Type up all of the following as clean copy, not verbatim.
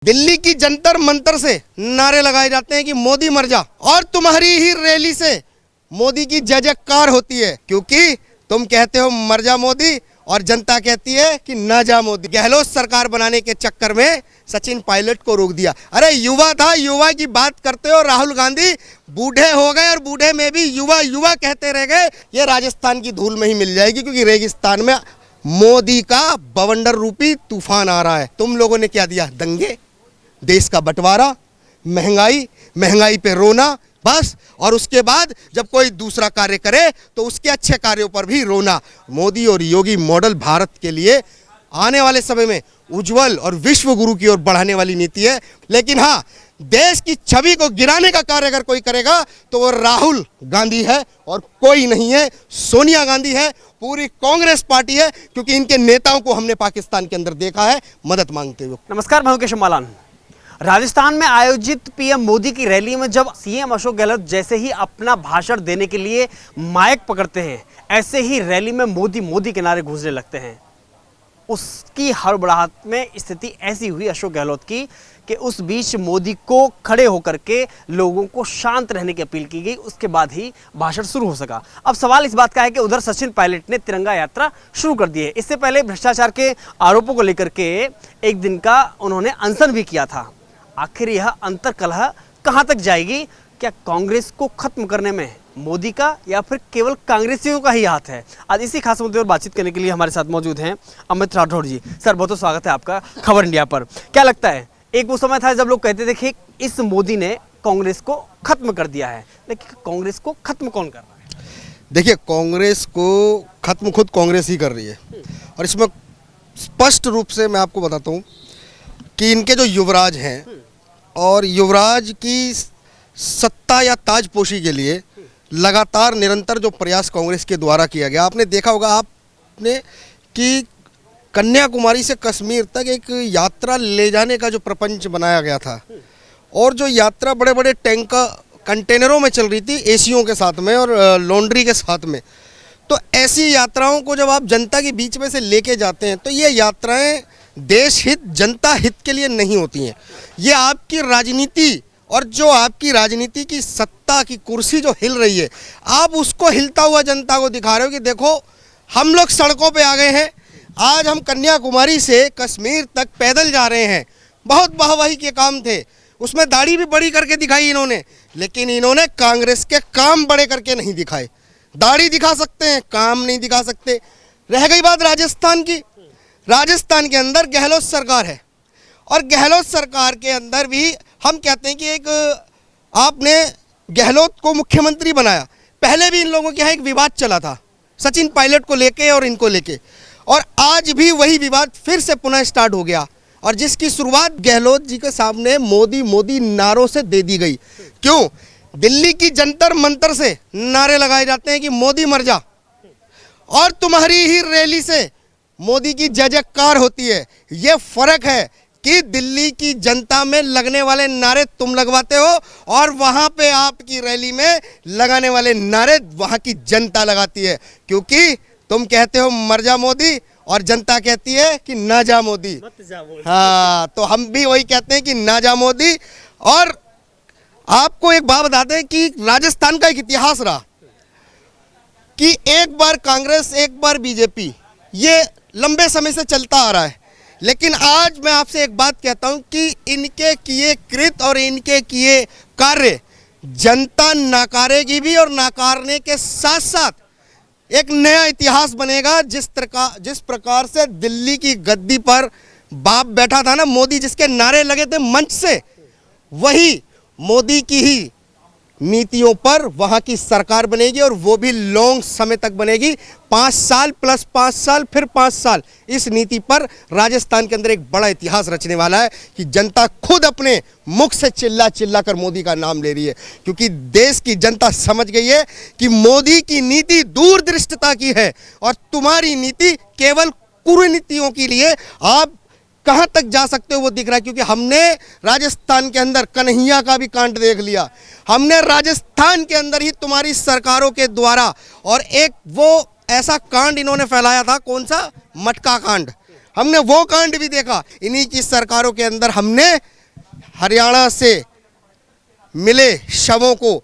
दिल्ली की जंतर मंतर से नारे लगाए जाते हैं कि मोदी मर जा, और तुम्हारी ही रैली से मोदी की जय जयकार होती है, क्योंकि तुम कहते हो मर जा मोदी और जनता कहती है कि ना जा मोदी। गहलोत सरकार बनाने के चक्कर में सचिन पायलट को रोक दिया। अरे युवा था, युवा की बात करते हो। राहुल गांधी बूढ़े हो गए और बूढ़े में भी युवा युवा कहते रह गए। ये राजस्थान की धूल में ही मिल जाएगी, क्योंकि रेगिस्तान में मोदी का बवंडर रूपी तूफान आ रहा है। तुम लोगों ने क्या दिया? दंगे, देश का बंटवारा, महंगाई, महंगाई पे रोना, बस। और उसके बाद जब कोई दूसरा कार्य करे तो उसके अच्छे कार्यों पर भी रोना। मोदी और योगी मॉडल भारत के लिए आने वाले समय में उज्जवल और विश्व गुरु की ओर बढ़ाने वाली नीति है। लेकिन हाँ, देश की छवि को गिराने का कार्य अगर कोई करेगा तो वो राहुल गांधी है और कोई नहीं है। सोनिया गांधी है, पूरी कांग्रेस पार्टी है, क्योंकि इनके नेताओं को हमने पाकिस्तान के अंदर देखा है मदद मांगते हुए। नमस्कार, मैं केशव मालान। राजस्थान में आयोजित पीएम मोदी की रैली में जब सीएम अशोक गहलोत जैसे ही अपना भाषण देने के लिए माइक पकड़ते हैं, ऐसे ही रैली में मोदी मोदी के नारे गूंजने लगते हैं। उसकी हड़बड़ाहट में स्थिति ऐसी हुई अशोक गहलोत की कि उस बीच मोदी को खड़े होकर के लोगों को शांत रहने की अपील की गई। उसके बाद ही भाषण शुरू हो सका। अब सवाल इस बात का है कि उधर सचिन पायलट ने तिरंगा यात्रा शुरू कर दी है। इससे पहले भ्रष्टाचार के आरोपों को लेकर के एक दिन का उन्होंने अनशन भी किया था। आखिर यह अंतर्कलह कहां तक जाएगी? क्या कांग्रेस को खत्म करने में मोदी का या फिर केवल कांग्रेसियों का ही हाथ है? आज इसी खास मुद्दे पर बातचीत करने के लिए हमारे साथ मौजूद हैं अमित राठौड़ जी। सर, बहुत बहुत स्वागत है आपका खबर इंडिया पर। क्या लगता है, एक वो समय था जब लोग कहते थे कि इस मोदी ने कांग्रेस को खत्म कर दिया है, लेकिन कांग्रेस को खत्म कौन कर रहा है? देखिए, कांग्रेस को खत्म खुद कांग्रेस ही कर रही है। और इसमें स्पष्ट रूप से मैं आपको बताता हूँ कि इनके जो युवराज हैं और युवराज की सत्ता या ताजपोशी के लिए लगातार निरंतर जो प्रयास कांग्रेस के द्वारा किया गया, आपने देखा होगा आपने कि कन्याकुमारी से कश्मीर तक एक यात्रा ले जाने का जो प्रपंच बनाया गया था, और जो यात्रा बड़े बड़े टैंक कंटेनरों में चल रही थी, एसियों के साथ में और लॉन्ड्री के साथ में। तो ऐसी यात्राओं को जब आप जनता के बीच में से लेके जाते हैं तो ये यात्राएं देश हित, जनता हित के लिए नहीं होती हैं। ये आपकी राजनीति, और जो आपकी राजनीति की सत्ता की कुर्सी जो हिल रही है, आप उसको हिलता हुआ जनता को दिखा रहे हो कि देखो हम लोग सड़कों पे आ गए हैं। आज हम कन्याकुमारी से कश्मीर तक पैदल जा रहे हैं। बहुत वाहवाही के काम थे, उसमें दाढ़ी भी बड़ी करके दिखाई इन्होंने, लेकिन इन्होंने कांग्रेस के काम बड़े करके नहीं दिखाए। दाढ़ी दिखा सकते हैं, काम नहीं दिखा सकते। रह गई बात राजस्थान की। राजस्थान के अंदर गहलोत सरकार है, और गहलोत सरकार के अंदर भी हम कहते हैं कि एक आपने गहलोत को मुख्यमंत्री बनाया। पहले भी इन लोगों के यहाँ एक विवाद चला था सचिन पायलट को लेके और इनको लेके, और आज भी वही विवाद फिर से पुनः स्टार्ट हो गया, और जिसकी शुरुआत गहलोत जी के सामने मोदी मोदी नारों से दे दी गई। क्यों? दिल्ली की जंतर मंतर से नारे लगाए जाते हैं कि मोदी मर जा, और तुम्हारी ही रैली से मोदी की जय जयकार होती है। ये फर्क है कि दिल्ली की जनता में लगने वाले नारे तुम लगवाते हो, और वहां पे आपकी रैली में लगाने वाले नारे वहां की जनता लगाती है, क्योंकि तुम कहते हो मर जा मोदी और जनता कहती है कि ना जा मोदी, मत जा मोदी। हाँ, तो हम भी वही कहते हैं कि ना जा मोदी। और आपको एक बात बता दें कि राजस्थान का एक इतिहास रहा कि एक बार कांग्रेस एक बार बीजेपी, ये लंबे समय से चलता आ रहा है। लेकिन आज मैं आपसे एक बात कहता हूं कि इनके किए कृत और इनके किए कार्य जनता नकारेगी भी, और नकारने के साथ साथ एक नया इतिहास बनेगा। जिस प्रकार से दिल्ली की गद्दी पर बाप बैठा था ना मोदी, जिसके नारे लगे थे मंच से, वही मोदी की ही नीतियों पर वहां की सरकार बनेगी, और वो भी लॉन्ग समय तक बनेगी। 5 साल प्लस 5 साल फिर 5 साल। इस नीति पर राजस्थान के अंदर एक बड़ा इतिहास रचने वाला है कि जनता खुद अपने मुख से चिल्ला चिल्ला कर मोदी का नाम ले रही है, क्योंकि देश की जनता समझ गई है कि मोदी की नीति दूरदृष्टता की है, और तुम्हारी नीति केवल कुरीनीतियों के लिए आप कहां तक जा सकते हो वो दिख रहा है। क्योंकि हमने राजस्थान के अंदर कन्हैया का भी कांड देख लिया, हमने राजस्थान के अंदर ही तुम्हारी सरकारों के द्वारा, और एक वो ऐसा कांड इन्होंने फैलाया था, कौन सा? मटका कांड। हमने वो कांड भी देखा। इन्हीं की सरकारों के अंदर हमने हरियाणा से मिले शवों को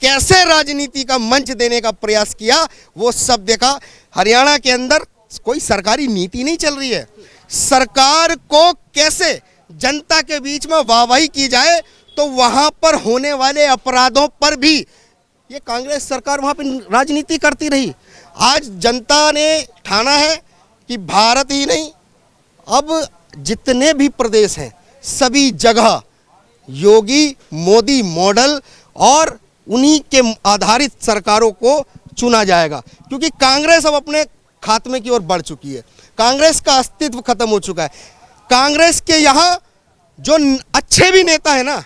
कैसे राजनीति का मंच देने का प्रयास किया, वो सब देखा। हरियाणा के अंदर कोई सरकारी नीति नहीं चल रही है। सरकार को कैसे जनता के बीच में वाहवाही की जाए, तो वहां पर होने वाले अपराधों पर भी ये कांग्रेस सरकार वहां पर राजनीति करती रही। आज जनता ने ठाना है कि भारत ही नहीं, अब जितने भी प्रदेश हैं सभी जगह योगी मोदी मॉडल और उन्हीं के आधारित सरकारों को चुना जाएगा, क्योंकि कांग्रेस अब अपने खात्मे की ओर बढ़ चुकी है। कांग्रेस का अस्तित्व खत्म हो चुका है। कांग्रेस के यहाँ जो अच्छे भी नेता है ना,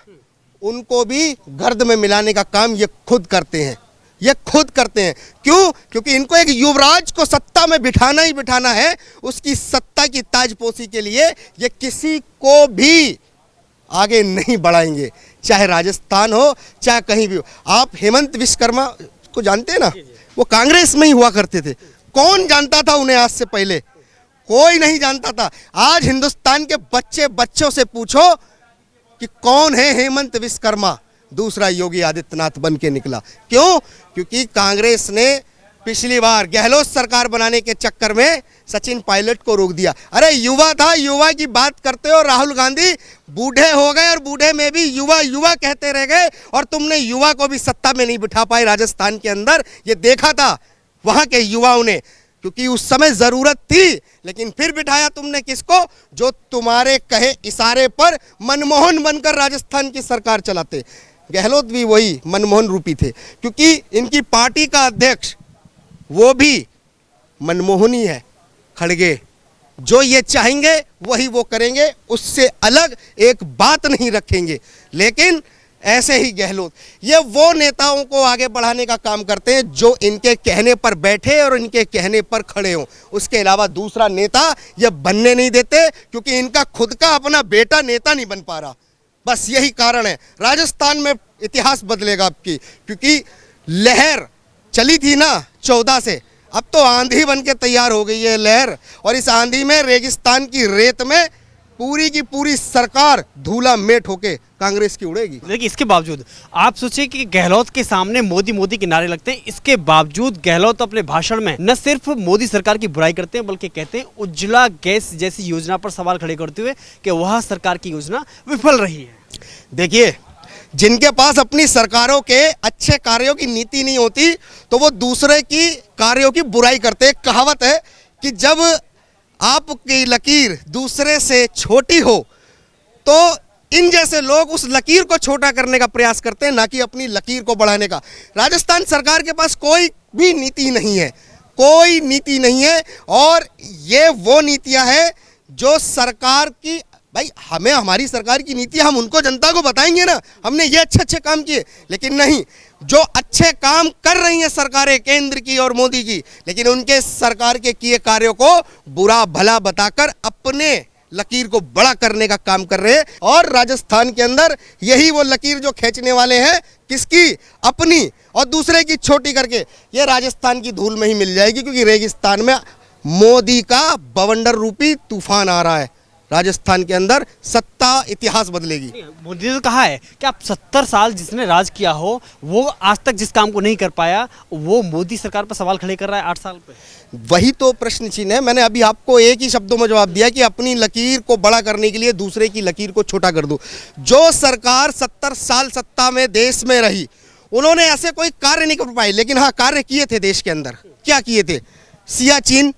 उनको भी गर्द में मिलाने का काम ये खुद करते हैं। ये खुद करते हैं। क्यों? क्योंकि इनको एक युवराज को सत्ता में बिठाना ही बिठाना है। उसकी सत्ता की ताजपोशी के लिए ये किसी को भी आगे नहीं बढ़ाएंगे, चाहे राजस्थान हो चाहे कहीं भी हो। आप हेमंत विश्वकर्मा को जानते हैं ना, वो कांग्रेस में ही हुआ करते थे। कौन जानता था उन्हें आज से पहले? कोई नहीं जानता था। आज हिंदुस्तान के बच्चों से पूछो कि कौन है हेमंत विश्वकर्मा, दूसरा योगी आदित्यनाथ बन के निकला। क्यों? क्योंकि कांग्रेस ने पिछली बार गहलोत सरकार बनाने के चक्कर में सचिन पायलट को रोक दिया। अरे युवा था, युवा की बात करते हो। राहुल गांधी बूढ़े हो गए और बूढ़े में भी युवा युवा कहते रह गए, और तुमने युवा को भी सत्ता में नहीं बिठा पाए राजस्थान के अंदर। ये देखा था वहां के युवाओं ने, क्योंकि उस समय जरूरत थी। लेकिन फिर बिठाया तुमने किसको? जो तुम्हारे कहे इशारे पर मनमोहन बनकर राजस्थान की सरकार चलाते। गहलोत भी वही मनमोहन रूपी थे, क्योंकि इनकी पार्टी का अध्यक्ष वो भी मनमोहन ही है। खड़गे जो ये चाहेंगे वही वो करेंगे, उससे अलग एक बात नहीं रखेंगे। लेकिन ऐसे ही गहलोत, ये वो नेताओं को आगे बढ़ाने का काम करते हैं जो इनके कहने पर बैठे और इनके कहने पर खड़े हों। उसके अलावा दूसरा नेता ये बनने नहीं देते, क्योंकि इनका खुद का अपना बेटा नेता नहीं बन पा रहा। बस यही कारण है। राजस्थान में इतिहास बदलेगा आपकी, क्योंकि लहर चली थी ना 14 से, अब तो आंधी बन के तैयार हो गई है लहर। और इस आंधी में रेगिस्तान की रेत में पूरी की पूरी सरकार धूला मेट होके कांग्रेस की उड़ेगी। देखिए, इसके बावजूद आप सोचिए कि गहलोत के सामने मोदी मोदी के नारे लगते हैं। इसके बावजूद गहलोत अपने भाषण में न सिर्फ मोदी सरकार की बुराई करते हैं, बल्कि कहते हैं उज्ज्वला गैस जैसी योजना पर सवाल खड़े करते हुए कि वह सरकार की योजना विफल रही है। देखिए, जिनके पास अपनी सरकारों के अच्छे कार्यों की नीति नहीं होती, तो वो दूसरे की कार्यों की बुराई करते हैं। कहावत है कि जब आपकी लकीर दूसरे से छोटी हो, तो इन जैसे लोग उस लकीर को छोटा करने का प्रयास करते हैं, ना कि अपनी लकीर को बढ़ाने का। राजस्थान सरकार के पास कोई भी नीति नहीं है, कोई नीति नहीं है। और ये वो नीतियां हैं जो सरकार की, भाई हमें हमारी सरकार की नीति हम उनको जनता को बताएंगे ना, हमने ये अच्छे अच्छे काम किए। लेकिन नहीं, जो अच्छे काम कर रही हैं सरकारें केंद्र की और मोदी की, लेकिन उनके सरकार के किए कार्यों को बुरा भला बताकर अपने लकीर को बड़ा करने का काम कर रहे हैं। और राजस्थान के अंदर यही वो लकीर जो खींचने वाले हैं, किसकी? अपनी, और दूसरे की छोटी करके ये राजस्थान की धूल में ही मिल जाएगी, क्योंकि रेगिस्तान में मोदी का बवंडर रूपी तूफान आ रहा है। राजस्थान के अंदर सत्ता इतिहास बदलेगी। मोदी ने कहा है कि आप 70 साल जिसने राज किया हो, वो आज तक जिस काम को नहीं कर पाया, वो मोदी सरकार पर सवाल खड़े कर रहा है 8 साल पे। वही तो प्रश्न चिन्ह है। मैंने अभी आपको एक ही शब्दों में जवाब दिया कि अपनी लकीर को बड़ा करने के लिए दूसरे की लकीर को छोटा कर दो। जो सरकार 70 साल सत्ता में देश में रही, उन्होंने ऐसे कोई कार्य नहीं कर पाए, लेकिन हाँ कार्य किए थे देश के अंदर। क्या किए थे? सियाचिन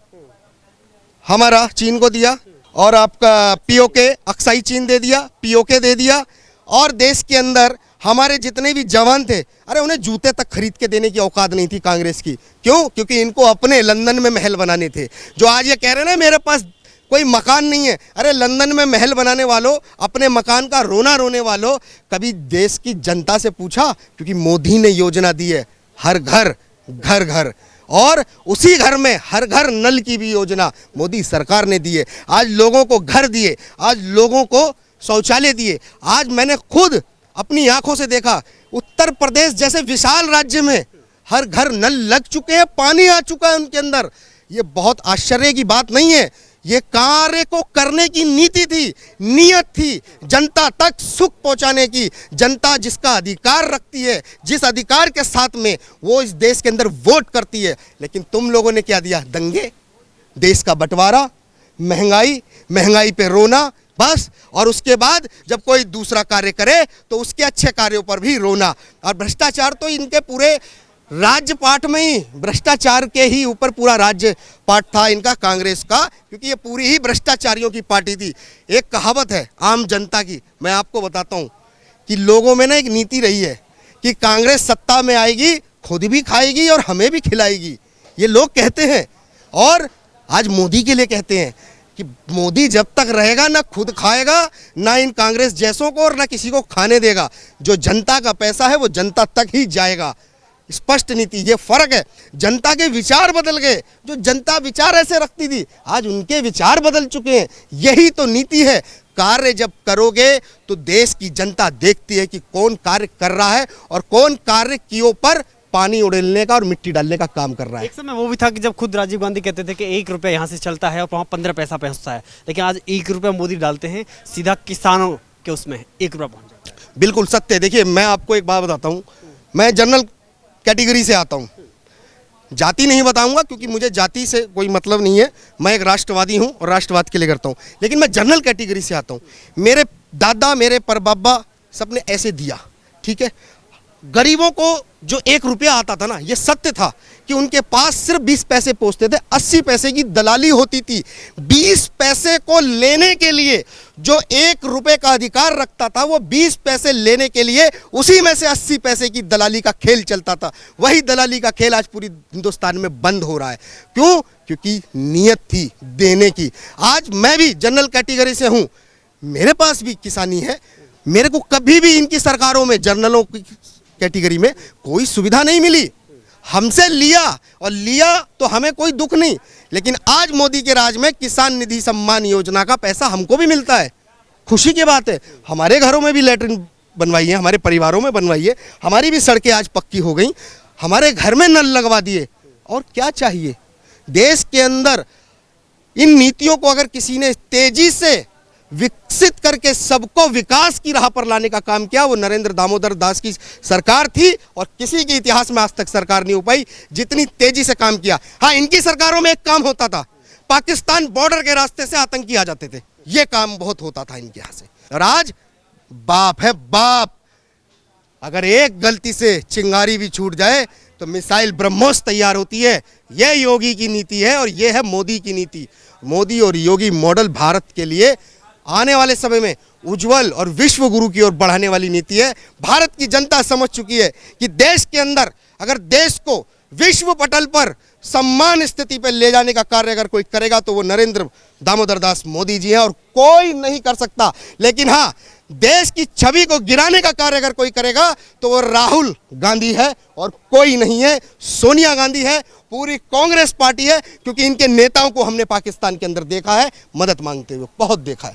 हमारा चीन को दिया, और आपका पीओके अक्साई चीन दे दिया, पीओके दे दिया। और देश के अंदर हमारे जितने भी जवान थे, अरे उन्हें जूते तक खरीद के देने की औकात नहीं थी कांग्रेस की। क्यों? क्योंकि इनको अपने लंदन में महल बनाने थे। जो आज ये कह रहे हैं ना मेरे पास कोई मकान नहीं है, अरे लंदन में महल बनाने वालों, अपने मकान का रोना रोने वालों, कभी देश की जनता से पूछा? क्योंकि मोदी ने योजना दी है हर घर घर घर, और उसी घर में हर घर नल की भी योजना मोदी सरकार ने दी है। आज लोगों को घर दिए, आज लोगों को शौचालय दिए। आज मैंने खुद अपनी आंखों से देखा, उत्तर प्रदेश जैसे विशाल राज्य में हर घर नल लग चुके हैं, पानी आ चुका है उनके अंदर। ये बहुत आश्चर्य की बात नहीं है, ये कार्य को करने की नीति थी, नियत थी, जनता तक सुख पहुंचाने की। जनता जिसका अधिकार रखती है, जिस अधिकार के साथ में वो इस देश के अंदर वोट करती है। लेकिन तुम लोगों ने क्या दिया? दंगे, देश का बंटवारा, महंगाई, महंगाई पे रोना बस। और उसके बाद जब कोई दूसरा कार्य करे तो उसके अच्छे कार्यों पर भी रोना। और भ्रष्टाचार तो इनके पूरे राज्य पाठ में ही, भ्रष्टाचार के ही ऊपर पूरा राज्य पाठ था इनका, कांग्रेस का, क्योंकि ये पूरी ही भ्रष्टाचारियों की पार्टी थी। एक कहावत है आम जनता की, मैं आपको बताता हूँ कि लोगों में ना एक नीति रही है कि कांग्रेस सत्ता में आएगी, खुद भी खाएगी और हमें भी खिलाएगी। ये लोग कहते हैं और आज मोदी के लिए कहते हैं कि मोदी जब तक रहेगा ना खुद खाएगा, ना इन कांग्रेस जैसों को और ना किसी को खाने देगा। जो जनता का पैसा है वो जनता तक ही जाएगा। स्पष्ट नीति, ये फर्क है। जनता के विचार बदल गए। जो जनता विचार ऐसे रखती थी, आज उनके विचार बदल चुके हैं। यही तो नीति है। कार्य जब करोगे तो देश की जनता देखती है कि कौन कार्य कर रहा है और कौन कार्य कियों पर पानी उड़ेलने का और मिट्टी डालने का काम कर रहा है। एक समय वो भी था कि जब खुद राजीव गांधी कहते थे कि 1 रुपया यहाँ से चलता है और वहाँ 15 पैसा पहुँचता है, लेकिन आज 1 रुपया मोदी डालते हैं, सीधा किसानों के उसमें 1 रुपया पहुँच जाता है। बिल्कुल सत्य है। देखिए मैं आपको एक बात बताता हूँ, मैं जनरल कैटेगरी से आता हूँ। जाति नहीं बताऊंगा क्योंकि मुझे जाति से कोई मतलब नहीं है। मैं एक राष्ट्रवादी हूँ और राष्ट्रवाद के लिए करता हूँ, लेकिन मैं जनरल कैटेगरी से आता हूँ। मेरे दादा, मेरे परबाबा सबने ऐसे दिया, ठीक है। गरीबों को जो 1 रुपया आता था ना, ये सत्य था कि उनके पास सिर्फ 20 पैसे पहुंचते थे। 80 पैसे की दलाली होती थी। 20 पैसे को लेने के लिए जो 1 रुपये का अधिकार रखता था, वो 20 पैसे लेने के लिए उसी में से 80 पैसे की दलाली का खेल चलता था। वही दलाली का खेल आज पूरी हिंदुस्तान में बंद हो रहा है। क्यों? क्योंकि नीयत थी देने की। आज मैं भी जनरल कैटेगरी से हूँ, मेरे पास भी किसानी है। मेरे को कभी भी इनकी सरकारों में, जर्नलों की कैटेगरी में कोई सुविधा नहीं मिली। हमसे लिया और लिया तो हमें कोई दुख नहीं। लेकिन आज मोदी के राज में किसान निधि सम्मान योजना का पैसा हमको भी मिलता है। खुशी की बात है। हमारे घरों में भी लैट्रिन बनवाई है, हमारे परिवारों में बनवाई है, हमारी भी सड़कें आज पक्की हो गई, हमारे घर में नल लगवा दिए। और क्या चाहिए? देश के अंदर इन नीतियों को अगर किसी ने तेजी से विकसित करके सबको विकास की राह पर लाने का काम किया, वो नरेंद्र दामोदर दास की सरकार थी। और किसी के इतिहास में आज तक सरकार नहीं हो पाई जितनी तेजी से काम किया। हाँ, इनकी सरकारों में एक काम होता था, पाकिस्तान बॉर्डर के रास्ते से आतंकी आ जाते थे, ये काम बहुत होता था इनके यहाँ से। और आज बाप है बाप, अगर एक गलती से चिंगारी भी छूट जाए तो मिसाइल ब्रह्मोस तैयार होती है। यह योगी की नीति है और यह है मोदी की नीति। मोदी और योगी मॉडल भारत के लिए आने वाले समय में उज्जवल और विश्व गुरु की ओर बढ़ाने वाली नीति है। भारत की जनता समझ चुकी है कि देश के अंदर अगर देश को विश्व पटल पर सम्मान स्थिति पर ले जाने का कार्य अगर कोई करेगा तो वो नरेंद्र दामोदर दास मोदी जी हैं और कोई नहीं कर सकता। लेकिन हाँ, देश की छवि को गिराने का कार्य अगर कोई करेगा तो वो राहुल गांधी है और कोई नहीं है। सोनिया गांधी है, पूरी कांग्रेस पार्टी है, क्योंकि इनके नेताओं को हमने पाकिस्तान के अंदर देखा है मदद मांगते हुए, बहुत देखा है।